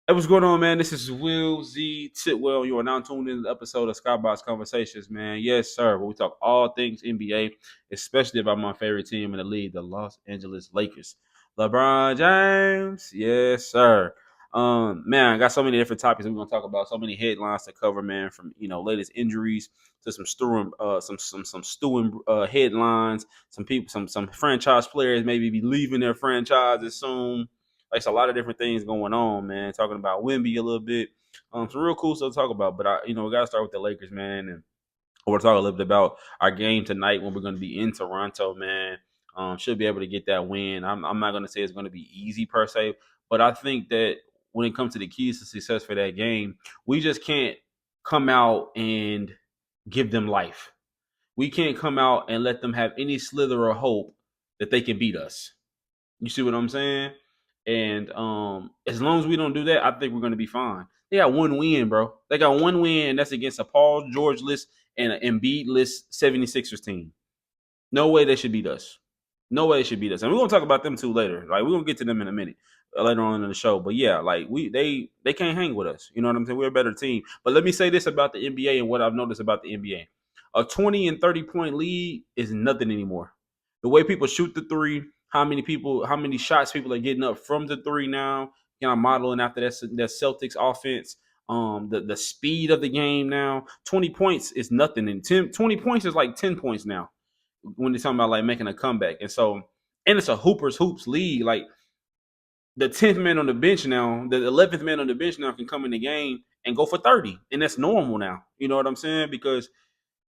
Hey, what's going on, man? This is Will Z Titwell. You are now tuned in to the episode of SkyBox Conversations, man. Yes, sir. Where we talk all things NBA, especially about my favorite team in the league, the Los Angeles Lakers. LeBron James. Yes, sir. Man, I got so many different topics we're gonna talk about, so many headlines to cover, man, from latest injuries to some stewing headlines, some people, some franchise players maybe be leaving their franchises soon. Like, it's a lot of different things going on, man. Talking about Wemby a little bit. Some real cool stuff to talk about. But we gotta start with the Lakers, man. And we'll talk a little bit about our game tonight when we're gonna be in Toronto, man. Should be able to get that win. I'm not gonna say it's gonna be easy per se, but I think that when it comes to the keys to success for that game, we just can't come out and give them life. We can't come out and let them have any slither of hope that they can beat us. You see what I'm saying? And as long as we don't do that, I think we're going to be fine. They got one win, bro. They got one win, and that's against a Paul George list and an Embiid list 76ers team. No way they should beat us. No way they should beat us. And we're gonna talk about them too later. Like, we're gonna get to them in a minute later on in the show. But yeah, like they can't hang with us. You know what I'm saying? We're a better team. But let me say this about the NBA and what I've noticed about the NBA. A 20 and 30 point lead is nothing anymore. The way people shoot the three, how many shots people are getting up from the three now, kind of modeling after that Celtics offense. The speed of the game now. 20 points is nothing. And 20 points is like 10 points now when they're talking about like making a comeback. And it's a hoopers hoops league. Like, the 10th man on the bench now, the 11th man on the bench now can come in the game and go for 30. And that's normal now. You know what I'm saying? Because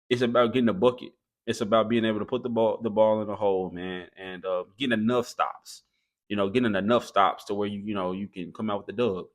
it's about getting a bucket. It's about being able to put the ball in the hole, man, and getting enough stops. Getting enough stops to where you can come out with the dub.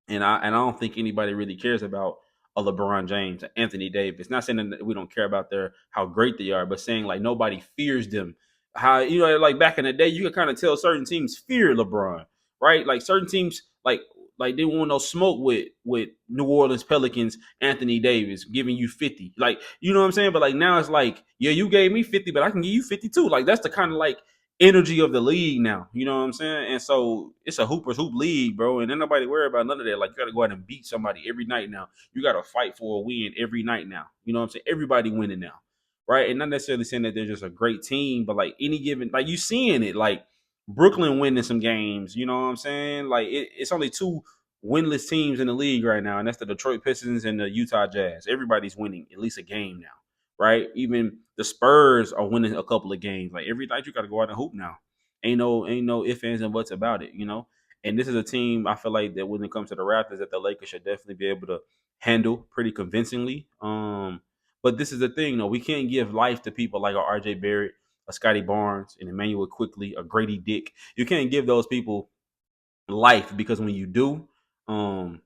And I don't think anybody really cares about a LeBron James, Anthony Davis. Not saying that we don't care about how great they are, but saying like nobody fears them. How, like back in the day, you could kind of tell certain teams fear LeBron, right? Like certain teams like they want no smoke with New Orleans Pelicans, Anthony Davis giving you 50. Like, you know what I'm saying? But like now it's like, yeah, you gave me 50, but I can give you 52. Like, that's the kind of like energy of the league now. You know what I'm saying? And so it's a hoopers hoop league, bro. And then nobody worry about none of that. Like, you got to go out and beat somebody every night now. You got to fight for a win every night now. You know what I'm saying? Everybody winning now, right? And not necessarily saying that they're just a great team, but like any given, like you seeing it, like Brooklyn winning some games. You know what I'm saying? Like it's only two winless teams in the league right now, and that's the Detroit Pistons and the Utah Jazz. Everybody's winning at least a game now, right? Even the Spurs are winning a couple of games. Like, every night you got to go out and hoop now. Ain't no ifs, ands, and buts about it. And this is a team I feel like that when it comes to the Raptors, that the Lakers should definitely be able to handle pretty convincingly. But this is the thing, we can't give life to people like a RJ Barrett, a Scotty Barnes, and Emmanuel Quickly, a Grady Dick. You can't give those people life, because when you do, um,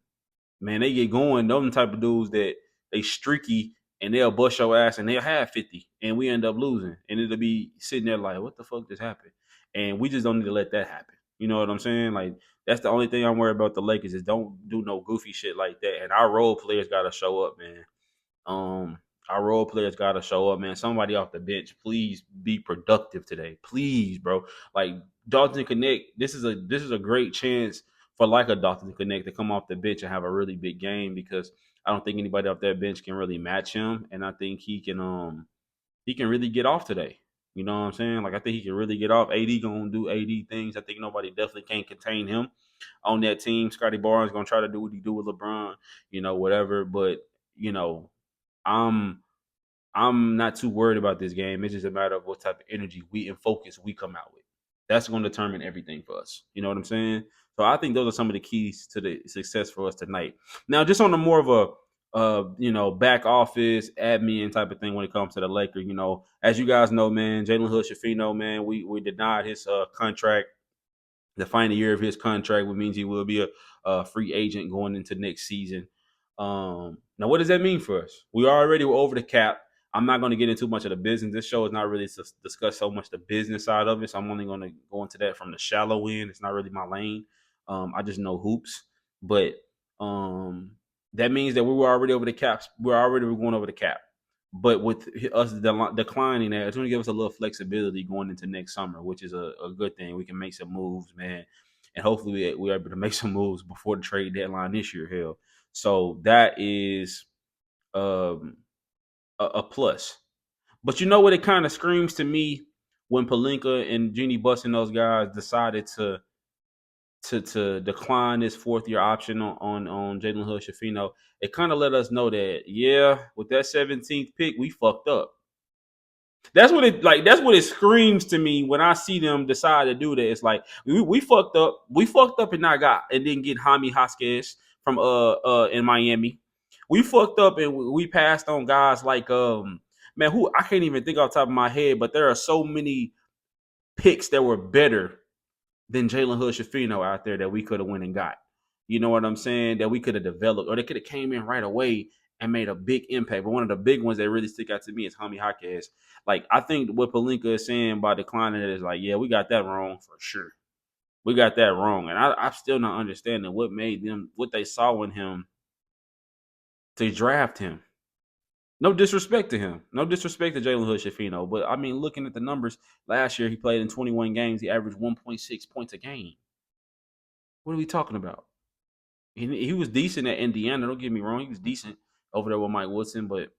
man, they get going. Them type of dudes that they streaky and they'll bust your ass and they'll have 50 and we end up losing. And it'll be sitting there like, what the fuck just happened? And we just don't need to let that happen. You know what I'm saying? Like, that's the only thing I'm worried about the Lakers is don't do no goofy shit like that. And our role players gotta show up, man. Our role players gotta show up, man. Somebody off the bench, please be productive today. Please, bro. Like, Dalton Connect, this is a great chance for like a Dalton Connect to come off the bench and have a really big game, because I don't think anybody off that bench can really match him. And I think he can really get off today. You know what I'm saying? Like, I think he can really get off. AD gonna do AD things. I think nobody definitely can contain him on that team. Scotty Barnes gonna try to do what he do with LeBron, whatever. But you know, I'm I'm not too worried about this game. It's just a matter of what type of energy and focus we come out with. That's going to determine everything for us. You know what I'm saying? So I think those are some of the keys to the success for us tonight. Now, just on the more of a back office admin type of thing when it comes to the Lakers, as you guys know, man, Jalen Hood-Schifino, man, we denied his contract, the final year of his contract, which means he will be a free agent going into next season. Now, what does that mean for us? We already were over the cap. I'm not going to get into much of the business. This show is not really to discuss so much the business side of it. So I'm only going to go into that from the shallow end. It's not really my lane. I just know hoops. But that means that we were already over the cap. We're already going over the cap. But with us declining that, it's going to give us a little flexibility going into next summer, which is a good thing. We can make some moves, man. and hopefully we're able to make some moves before the trade deadline this year. Hell, so that is um, a plus. But you know what? It kind of screams to me when Pelinka and Jeannie Buss and those guys decided to decline this 4th year option on Jalen Hood Shafino. It kind of let us know that with that 17th pick, we fucked up. That's what it screams to me when I see them decide to do that. It's like we fucked up. We fucked up and didn't get Jaime Vasquez from in Miami. We fucked up and we passed on guys like man, who I can't even think off the top of my head, but there are so many picks that were better than Jalen Hood Shafino out there that we could have went and got. You know what I'm saying? That we could have developed, or they could have came in right away and made a big impact. But one of the big ones that really stick out to me is Jaime Jaquez. Like, I think what Pelinka is saying by declining it is like, yeah, we got that wrong for sure. We got that wrong. And I'm still not understanding what they saw in him to draft him. No disrespect to him. No disrespect to Jalen Hood Shafino. But, I mean, looking at the numbers, last year he played in 21 games. He averaged 1.6 points a game. What are we talking about? He was decent at Indiana. Don't get me wrong. He was decent over there with Mike Woodson, but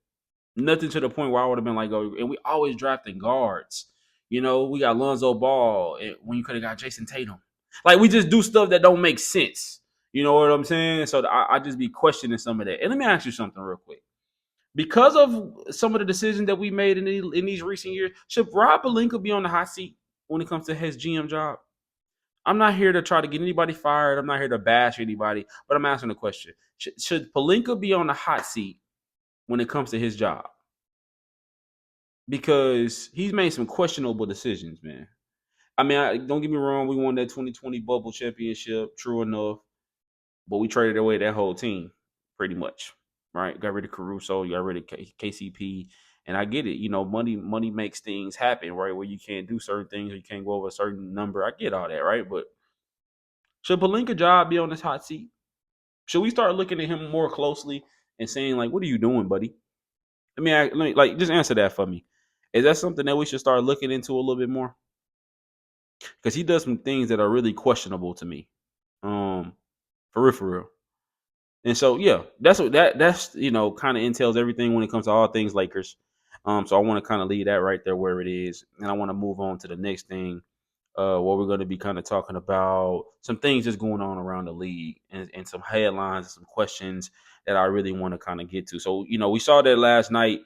nothing to the point where I would have been like, oh, and we always drafting guards. You know, we got Lonzo Ball when you could have got Jason Tatum. Like, we just do stuff that don't make sense. You know what I'm saying? So I just be questioning some of that. And let me ask you something real quick. Because of some of the decisions that we made in these recent years, should Rob Pelinka be on the hot seat when it comes to his GM job? I'm not here to try to get anybody fired. I'm not here to bash anybody, but I'm asking a question. Should Pelinka be on the hot seat when it comes to his job? Because he's made some questionable decisions, man. I mean, don't get me wrong. We won that 2020 bubble championship, true enough, but we traded away that whole team pretty much, right? Got rid of Caruso, you got rid of KCP, and I get it. You know, money makes things happen, right? Where you can't do certain things or you can't go over a certain number. I get all that, right? But should Pelinka job be on this hot seat? Should we start looking at him more closely and saying, like, what are you doing, buddy? Let me like just answer that for me. Is that something that we should start looking into a little bit more? Because he does some things that are really questionable to me. For real. And so yeah, that's you know, kind of entails everything when it comes to all things Lakers. So I want to kind of leave that right there where it is, and I want to move on to the next thing, where we're going to be kind of talking about some things that's going on around the league and some headlines and some questions that I really want to kind of get to. So, you know, we saw that last night.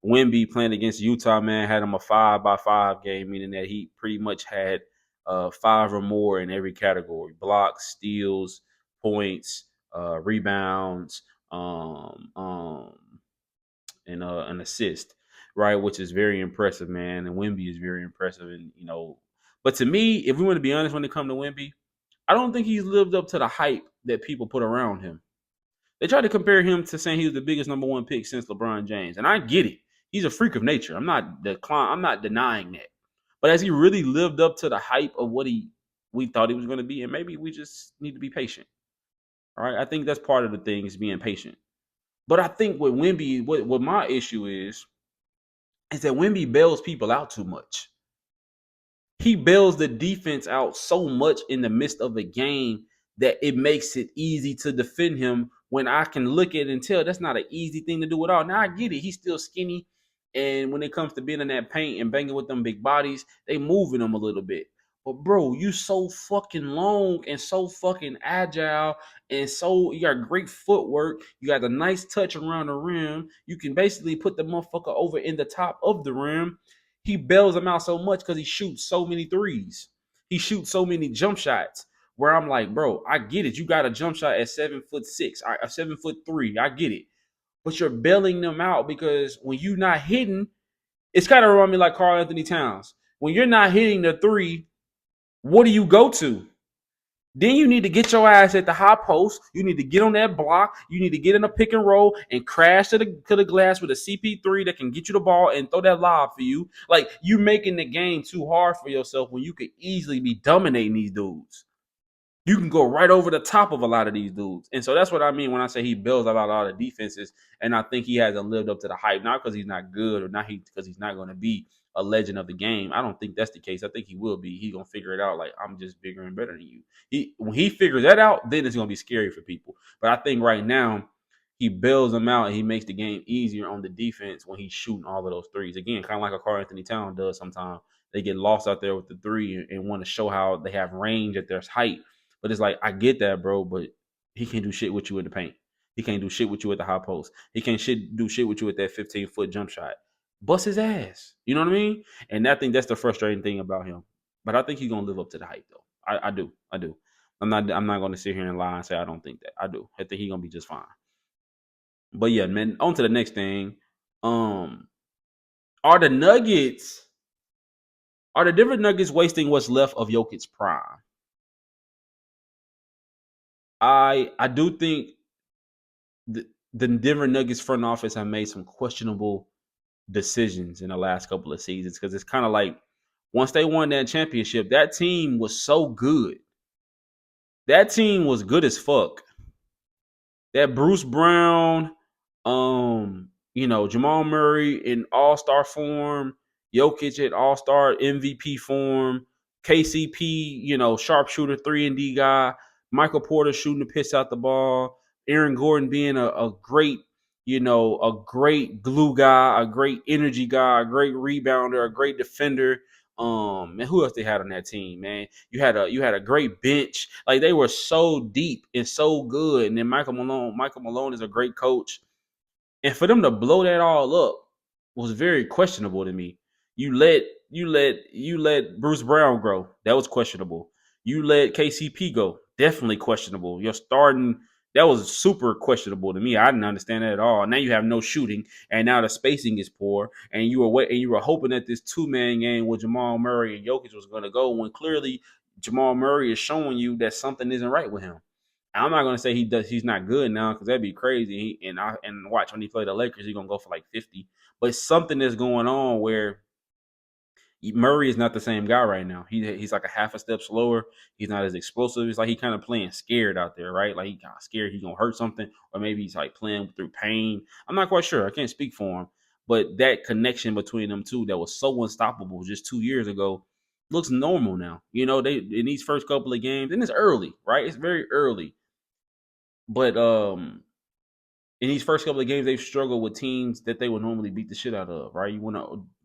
Wemby playing against Utah, man, had him a 5-by-5 game, meaning that he pretty much had 5 or more in every category: blocks, steals, points, rebounds, and an assist, right? Which is very impressive, man. And Wemby is very impressive, and you know. But to me, if we want to be honest, when it comes to Wemby, I don't think he's lived up to the hype that people put around him. They tried to compare him to saying he was the biggest number 1 pick since LeBron James, and I get it. He's a freak of nature. I'm not denying that. But has he really lived up to the hype of what we thought he was going to be? And maybe we just need to be patient. All right. I think that's part of the thing is being patient. But I think with Wemby, what my issue is that Wemby bails people out too much. He bails the defense out so much in the midst of a game that it makes it easy to defend him when I can look at it and tell that's not an easy thing to do at all. Now I get it. He's still skinny. And when it comes to being in that paint and banging with them big bodies, they moving them a little bit. But bro, you so fucking long and so fucking agile and so you got great footwork. You got a nice touch around the rim. You can basically put the motherfucker over in the top of the rim. He bails them out so much because he shoots so many threes. He shoots so many jump shots. Where I'm like, bro, I get it. You got a jump shot at 7'6", 7'3". I get it. But you're bailing them out because when you're not hitting, it's kind of remind me like Karl Anthony Towns. When you're not hitting the three, what do you go to? Then you need to get your ass at the high post. You need to get on that block. You need to get in a pick and roll and crash to the glass with a CP3 that can get you the ball and throw that lob for you. Like, you making the game too hard for yourself when you could easily be dominating these dudes. You can go right over the top of a lot of these dudes. And so that's what I mean when I say he builds a lot of defenses. And I think he hasn't lived up to the hype, not because he's not good or not because he's not going to be a legend of the game. I don't think that's the case. I think he will be. He's gonna figure it out. Like, I'm just bigger and better than you. When he figures that out, then it's gonna be scary for people. But I think right now he bails them out and he makes the game easier on the defense when he's shooting all of those threes. Again, kind of like a Karl Anthony Towns does sometimes. They get lost out there with the three and want to show how they have range at their height. But it's like, I get that, bro, but he can't do shit with you in the paint. He can't do shit with you at the high post. He can't do shit with you at that 15-foot jump shot. Bust his ass. You know what I mean? And I think that's the frustrating thing about him. But I think he's gonna live up to the hype, though. I do. I'm not gonna sit here and lie and say I don't think that. I do. I think he's gonna be just fine. But yeah, man, on to the next thing. Are the Nuggets, are the Denver Nuggets wasting what's left of Jokic's prime? I do think the Denver Nuggets front office have made some questionable decisions in the last couple of seasons, because it's kind of like, once they won that championship, that team was so good. That team was good as fuck. That Bruce Brown, Jamal Murray in all-star form, Jokic at all-star MVP form, KCP, sharpshooter 3-and-D guy, Michael Porter shooting the piss out the ball, Aaron Gordon being a great, a great glue guy, a great energy guy, a great rebounder, a great defender. And who else they had on that team, man? You had a great bench. Like, they were so deep and so good. And then Michael Malone is a great coach. And for them to blow that all up was very questionable to me. You let Bruce Brown grow. That was questionable. You let KCP go. Definitely questionable. You're starting. That was super questionable to me. I didn't understand that at all. Now you have no shooting, and now the spacing is poor. And you were hoping that this 2-man game with Jamal Murray and Jokic was going to go, when clearly Jamal Murray is showing you that something isn't right with him. I'm not gonna say he's not good now, because that'd be crazy. And watch, when he play the Lakers, he's gonna go for like 50. But something is going on where Murray is not the same guy right now. He's like a half a step slower. He's not as explosive. It's like he kind of playing scared out there, right? Like, he kind of scared he's gonna hurt something, or maybe he's like playing through pain. I'm not quite sure. I can't speak for him. But that connection between them two that was so unstoppable just 2 years ago looks normal now. They in these first couple of games, and it's early, right? It's very early. But in these first couple of games, they've struggled with teams that they would normally beat the shit out of, right? You went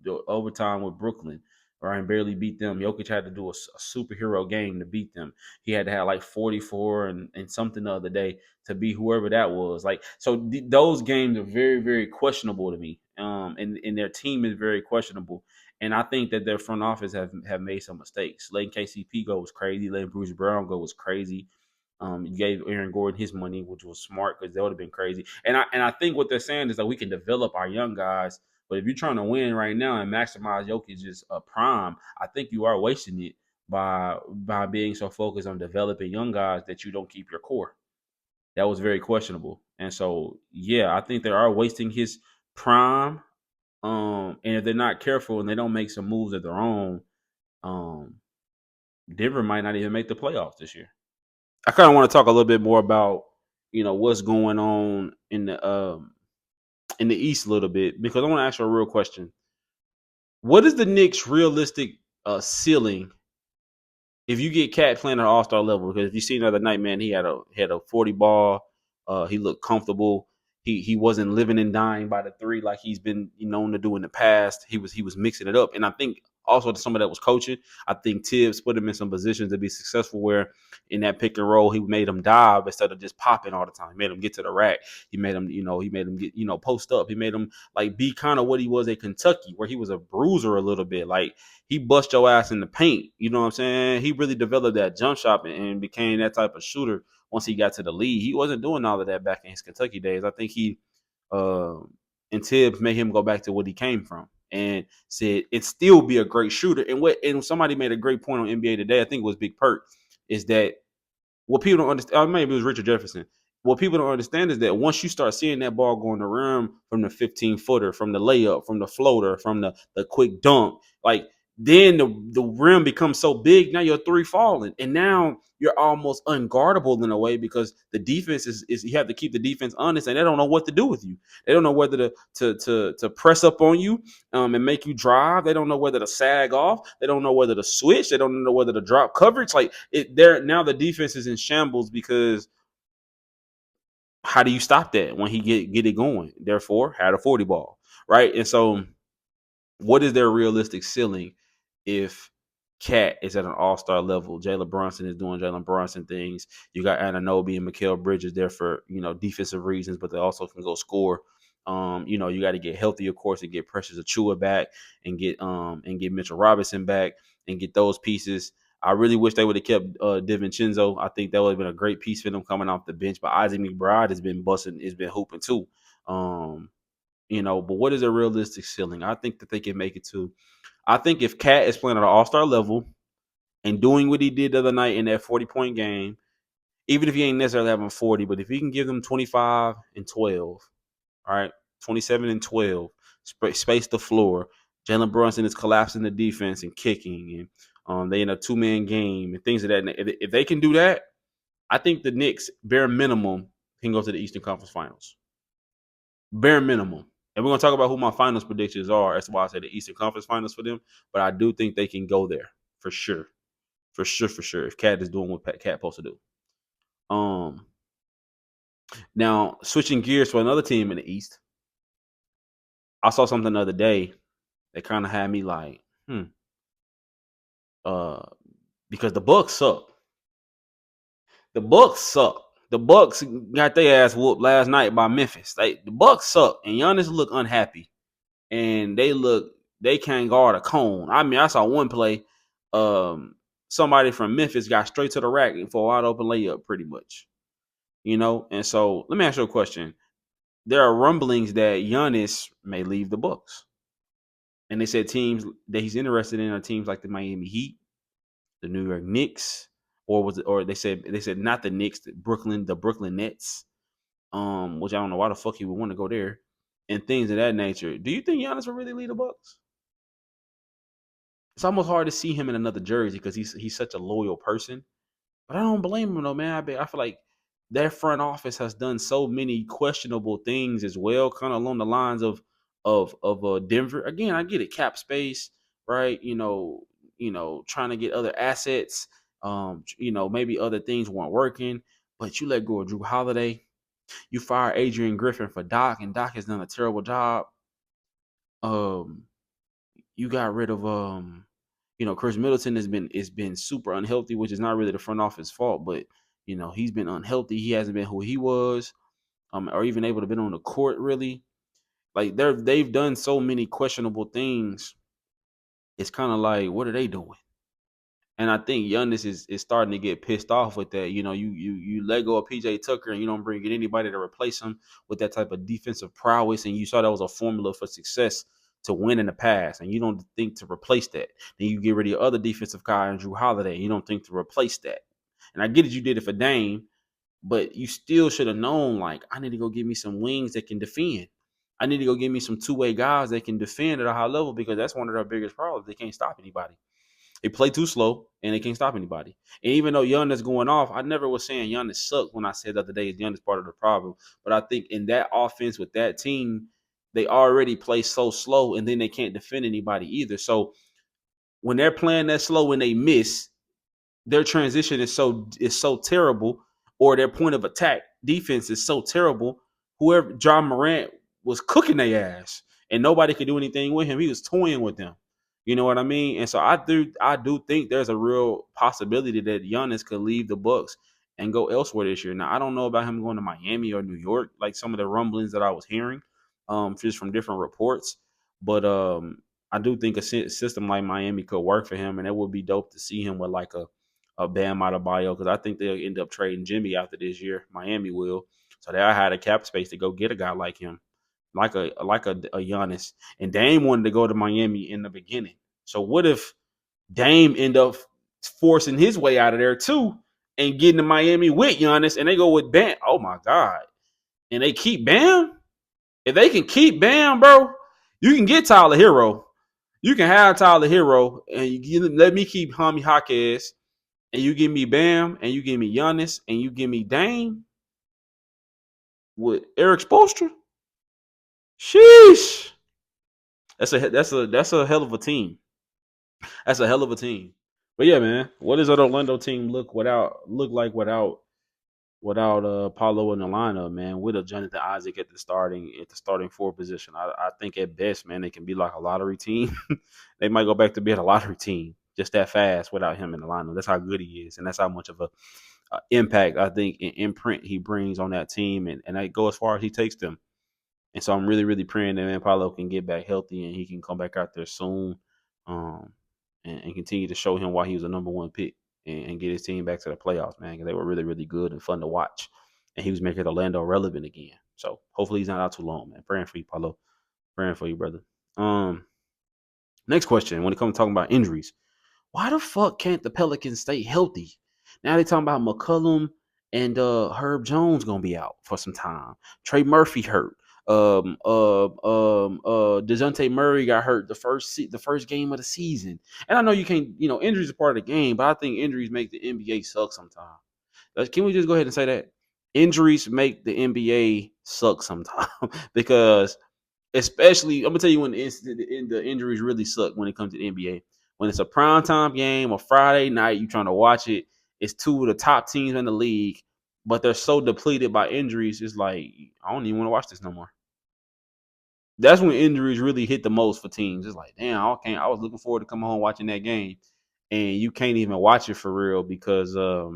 to overtime with Brooklyn, right, and barely beat them. Jokic had to do a superhero game to beat them. He had to have like 44 and something the other day to beat whoever that was. Like, so those games are very, very questionable to me. And their team is very questionable. And I think that their front office have made some mistakes. Letting KCP go was crazy. Letting Bruce Brown go was crazy. You gave Aaron Gordon his money, which was smart, because that would have been crazy. And I think what they're saying is that we can develop our young guys, but if you're trying to win right now and maximize Jokic's prime, I think you are wasting it by being so focused on developing young guys that you don't keep your core. That was very questionable. And so, yeah, I think they are wasting his prime. And if they're not careful and they don't make some moves of their own, Denver might not even make the playoffs this year. I kind of want to talk a little bit more about what's going on in the East a little bit, because I want to ask you a real question. What is the Knicks' realistic ceiling if you get Cat playing at All-Star level? Because if you see the other night, man, he had a 40 ball. He looked comfortable. He wasn't living and dying by the three like he's been known to do in the past. He was mixing it up, and I think also some of that was coaching. I think Tibbs put him in some positions to be successful, where in that pick and roll he made him dive instead of just popping all the time. He made him get to the rack. He made him get post up. He made him like be kind of what he was at Kentucky, where he was a bruiser a little bit. Like, he bust your ass in the paint. You know what I'm saying? He really developed that jump shot and became that type of shooter once he got to the league. He wasn't doing all of that back in his Kentucky days. I think and Tibbs made him go back to what he came from and said and still be a great shooter. And somebody made a great point on NBA Today, I think it was Big Perk, is that what people don't understand, maybe it was Richard Jefferson. What people don't understand is that once you start seeing that ball going around from the 15-footer, from the layup, from the floater, from the quick dunk, like, then the rim becomes so big. Now you're three falling, and now you're almost unguardable in a way because the defense is you have to keep the defense honest, and they don't know what to do with you. They don't know whether to press up on you and make you drive. They don't know whether to sag off. They don't know whether to switch. They don't know whether to drop coverage. Like it, there now the defense is in shambles because how do you stop that when he get it going? Therefore, had a 40 ball, right? And so what is their realistic ceiling if Cat is at an all-star level? Jalen Brunson is doing Jalen Brunson things. You got Anunoby and Mikal Bridges there for, defensive reasons, but they also can go score. You got to get healthy, of course, and get Precious Achua back and get Mitchell Robinson back and get those pieces. I really wish they would have kept DiVincenzo. I think that would have been a great piece for them coming off the bench. But Isaac McBride has been hooping too. But what is a realistic ceiling? I think that they can make it to. I think if Cat is playing at an all-star level and doing what he did the other night in that 40-point game, even if he ain't necessarily having 40, but if he can give them 25 and 12, all right, 27 and 12, space the floor. Jalen Brunson is collapsing the defense and kicking, and they in a two-man game and things of that. If they can do that, I think the Knicks, bare minimum, can go to the Eastern Conference Finals. Bare minimum. And we're going to talk about who my finals predictions are. That's why I say the Eastern Conference Finals for them. But I do think they can go there for sure. For sure. If Cat is doing what Cat supposed to do. Now, switching gears for another team in the East. I saw something the other day that kind of had me like, because the Bucks suck. The Bucks got their ass whooped last night by Memphis. The Bucks suck, and Giannis look unhappy, and they can't guard a cone. I mean, I saw one play. Somebody from Memphis got straight to the rack for a wide open layup, pretty much. And so let me ask you a question. There are rumblings that Giannis may leave the Bucks, and they said teams that he's interested in are teams like the Miami Heat, the New York Knicks. Or they said not the Knicks, the Brooklyn Nets, which I don't know why the fuck he would want to go there, and things of that nature. Do you think Giannis will really lead the Bucks? It's almost hard to see him in another jersey because he's such a loyal person. But I don't blame him though, man. I feel like their front office has done so many questionable things as well, kind of along the lines of Denver. Again, I get it, cap space, right? Trying to get other assets. Maybe other things weren't working, but you let go of Drew Holiday. You fire Adrian Griffin for Doc, and Doc has done a terrible job. You got rid of Chris Middleton has been super unhealthy, which is not really the front office fault, but he's been unhealthy. He hasn't been who he was, or even able to be on the court really. Like they've done so many questionable things. It's kind of like, what are they doing? And I think Giannis is starting to get pissed off with that. You let go of PJ Tucker and you don't bring in anybody to replace him with that type of defensive prowess. And you saw that was a formula for success to win in the past. And you don't think to replace that. Then you get rid of your other defensive guy, Drew Holiday. And you don't think to replace that. And I get it, you did it for Dame, but you still should have known, like, I need to go get me some wings that can defend. I need to go get me some two-way guys that can defend at a high level because that's one of their biggest problems. They can't stop anybody. They play too slow, and they can't stop anybody. And even though Giannis going off, I never was saying Giannis sucked when I said the other day Giannis part of the problem. But I think in that offense with that team, they already play so slow, and then they can't defend anybody either. So when they're playing that slow and they miss, their transition is so terrible, or their point of attack defense is so terrible. Whoever John Morant was cooking their ass, and nobody could do anything with him. He was toying with them. You know what I mean? And so I do think there's a real possibility that Giannis could leave the Bucks and go elsewhere this year. Now, I don't know about him going to Miami or New York, like some of the rumblings that I was hearing, just from different reports. But I do think a system like Miami could work for him, and it would be dope to see him with like a Bam Adebayo, because I think they'll end up trading Jimmy after this year. Miami will, so they'll have a cap space to go get a guy like him. Like a Giannis. And Dame wanted to go to Miami in the beginning. So what if Dame end up forcing his way out of there too and getting to Miami with Giannis, and they go with Bam? Oh my God. And they keep Bam? If they can keep Bam, bro, you can get Tyler Hero. You can have Tyler Hero and let me keep Hami Jaquez, and you give me Bam, and you give me Giannis, and you give me Dame with Eric Spoelstra. Sheesh. That's a hell of a team. That's a hell of a team. But yeah, man, what does that Orlando team look like without Paulo in the lineup, man? With a Jonathan Isaac at the starting four position, I think at best, man, they can be like a lottery team. They might go back to being a lottery team just that fast without him in the lineup. That's how good he is, and that's how much of a impact I think and imprint he brings on that team, and I go as far as he takes them. And so I'm really, really praying that man Paulo can get back healthy and he can come back out there soon, um, and continue to show him why he was a number one pick and get his team back to the playoffs, man. Because they were really, really good and fun to watch, and he was making Orlando relevant again. So hopefully he's not out too long, man. Praying for you, Paulo. Praying for you, brother. Next question. When it comes to talking about injuries, why the fuck can't the Pelicans stay healthy? Now they talking about McCollum and Herb Jones gonna be out for some time. Trey Murphy hurt. Dejounte Murray got hurt the first game of the season. And I know you can't, injuries are part of the game, but I think injuries make the NBA suck sometimes. Can we just go ahead and say that? Injuries make the NBA suck sometimes because especially, I'm gonna tell you when the injuries really suck when it comes to the NBA. When it's a primetime game, a Friday night, you trying to watch it. It's two of the top teams in the league, but they're so depleted by injuries. It's like I don't even want to watch this no more. That's when injuries really hit the most for teams. It's like, damn, I was looking forward to coming home watching that game, and you can't even watch it for real because I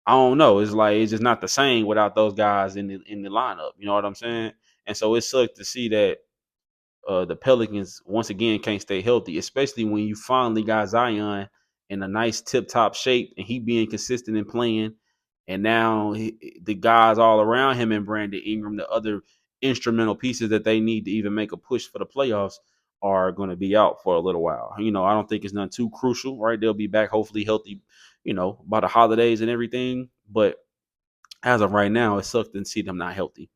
don't know. It's like it's just not the same without those guys in the lineup. You know what I'm saying? And so it sucked to see that the Pelicans once again can't stay healthy, especially when you finally got Zion in a nice tip top shape and he being consistent in playing. And now the guys all around him and Brandon Ingram, the other instrumental pieces that they need to even make a push for the playoffs, are going to be out for a little while. I don't think it's nothing too crucial, right? They'll be back hopefully healthy, by the holidays and everything. But as of right now, it sucks to see them not healthy.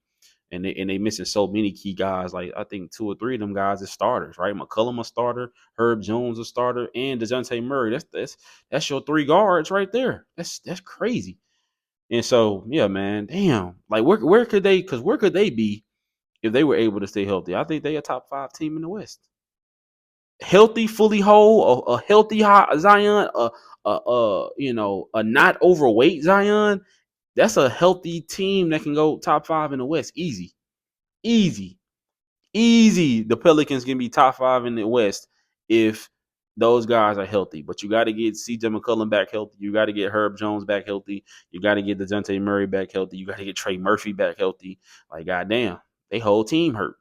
And they missing so many key guys. Like I think two or three of them guys are starters, right? McCollum a starter, Herb Jones a starter, and Dejounte Murray. That's your three guards right there. That's crazy. And so yeah, man, damn. Like where could they? Because where could they be if they were able to stay healthy? I think they a top 5 team in the West. Healthy, fully whole, a healthy Zion, a not overweight Zion. That's a healthy team that can go top 5 in the West, easy. Easy. Easy. The Pelicans can be top 5 in the West if those guys are healthy. But you got to get CJ McCollum back healthy. You got to get Herb Jones back healthy. You got to get Dejounte Murray back healthy. You got to get Trey Murphy back healthy. Like, goddamn, they whole team hurt.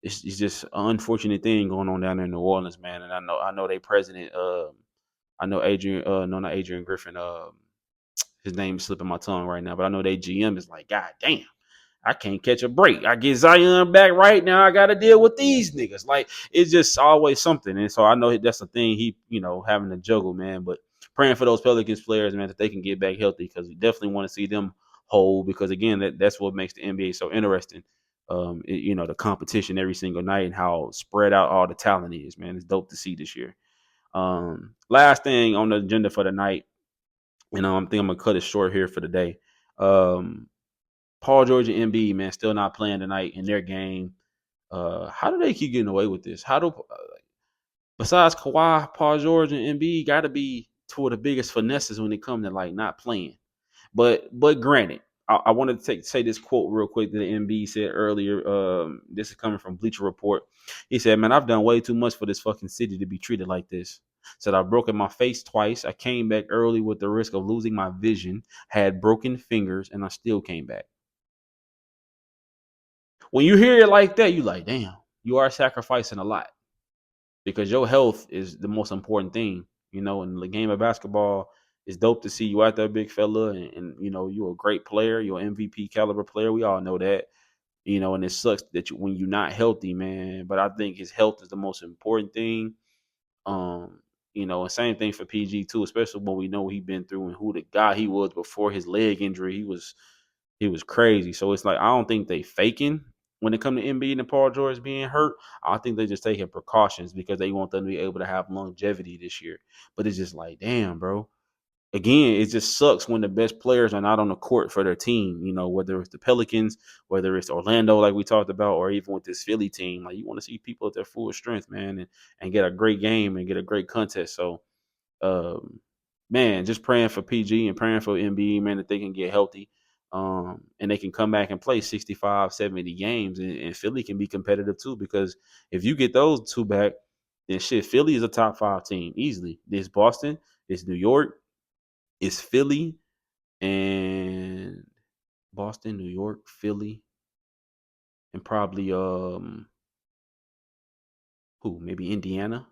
It's just an unfortunate thing going on down there in New Orleans, man. And I know they president. I know Adrian. No, not Adrian Griffin. His name is slipping my tongue right now, but I know they GM is like, God damn. I can't catch a break. I get Zion back right now. I got to deal with these niggas. Like, it's just always something. And so I know that's the thing he, having to juggle, man. But praying for those Pelicans players, man, that they can get back healthy because we definitely want to see them whole because, again, that's what makes the NBA so interesting. The competition every single night and how spread out all the talent is, man. It's dope to see this year. Last thing on the agenda for the night, I'm thinking I'm going to cut it short here for the day. Paul George and Embiid, man, still not playing tonight in their game. How do they keep getting away with this? Besides Kawhi, Paul George and Embiid got to be two of the biggest finesses when it comes to like not playing. But granted, I wanted to say this quote real quick that Embiid said earlier. This is coming from Bleacher Report. He said, "Man, I've done way too much for this fucking city to be treated like this. Said I've broken my face twice. I came back early with the risk of losing my vision. Had broken fingers, and I still came back." When you hear it like that, you like, damn, you are sacrificing a lot because your health is the most important thing. In the game of basketball, it's dope to see you out there, big fella, and you're a great player, you're an MVP caliber player. We all know that, and it sucks that when you're not healthy, man. But I think his health is the most important thing. And same thing for PG too, especially when we know what he's been through and who the guy he was before his leg injury. He was crazy. So it's like I don't think they faking. when it comes to Embiid and Paul George being hurt, I think they're just taking precautions because they want them to be able to have longevity this year. But it's just like, damn, bro. Again, it just sucks when the best players are not on the court for their team. You know, whether it's the Pelicans, whether it's Orlando, like we talked about, or even with this Philly team. Like, you want to see people at their full strength, man, and get a great game and get a great contest. So, um, man, just praying for PG and praying for MB, man, that they can get healthy. And they can come back and play 65, 70 games, and Philly can be competitive too. Because if you get those two back, then shit, Philly is a top 5 team easily. It's Boston, it's New York, it's Philly, and Boston, New York, Philly, and probably who? Maybe Indiana.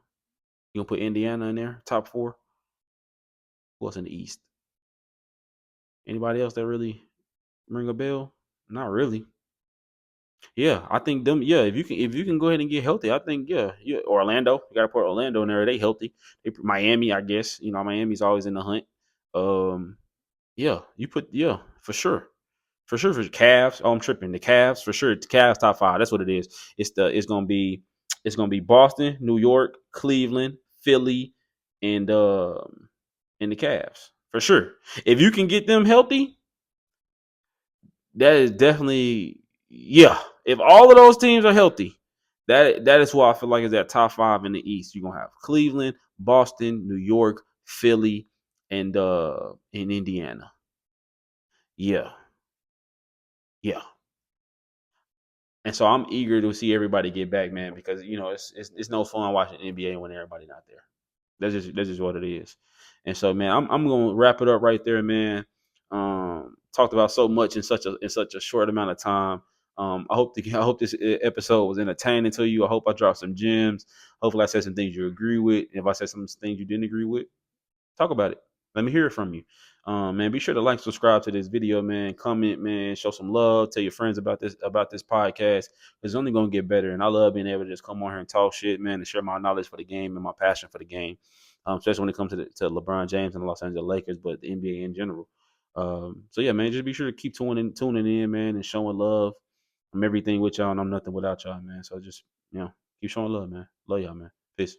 You gonna put Indiana in there? Top 4? Who else in the East? Anybody else that really ring a bell? Not really. Yeah, I think them. Yeah, if you can go ahead and get healthy, I think yeah. Orlando, you got to put Orlando in there. They healthy. Miami, I guess. You know, Miami's always in the hunt. Um, yeah, you put for sure. For sure, for the Cavs. Oh, I'm tripping. The Cavs, for sure. The Cavs top 5. That's what it is. It's gonna be Boston, New York, Cleveland, Philly, and the Cavs. For sure. If you can get them healthy, that is definitely, yeah. If all of those teams are healthy, that is who I feel like is that top 5 in the East. You're gonna have Cleveland, Boston, New York, Philly, and in Indiana. Yeah. Yeah. And so I'm eager to see everybody get back, man, because it's no fun watching NBA when everybody not there. That's just what it is. And so, man, I'm gonna wrap it up right there, man. Talked about so much in such a short amount of time. I hope this episode was entertaining to you. I hope I dropped some gems. Hopefully, I said some things you agree with. If I said some things you didn't agree with, talk about it. Let me hear it from you. Man, be sure to like, subscribe to this video, man. Comment, man. Show some love. Tell your friends about this podcast. It's only gonna get better, and I love being able to just come on here and talk shit, man, and share my knowledge for the game and my passion for the game. Especially when it comes to LeBron James and the Los Angeles Lakers, but the NBA in general. So yeah, man, just be sure to keep tuning in, man, and showing love. I'm everything with y'all, and I'm nothing without y'all, man. So just keep showing love, man. Love y'all, man. Peace.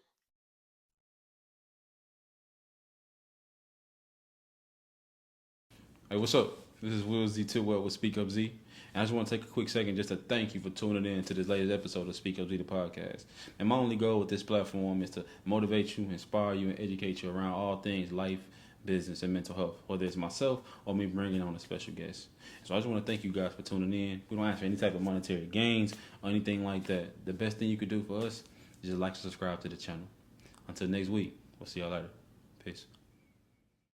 Hey, what's up? This is Will Z Tidwell with Speak Up Z. And I just want to take a quick second just to thank you for tuning in to this latest episode of Speak Up Z, the podcast. And my only goal with this platform is to motivate you, inspire you, and educate you around all things life, business, and mental health, whether it's myself or me bringing on a special guest. So I just want to thank you guys for tuning in. We don't ask for any type of monetary gains or anything like that. The best thing you could do for us is just like and subscribe to the channel. Until next week, we'll see y'all later. Peace.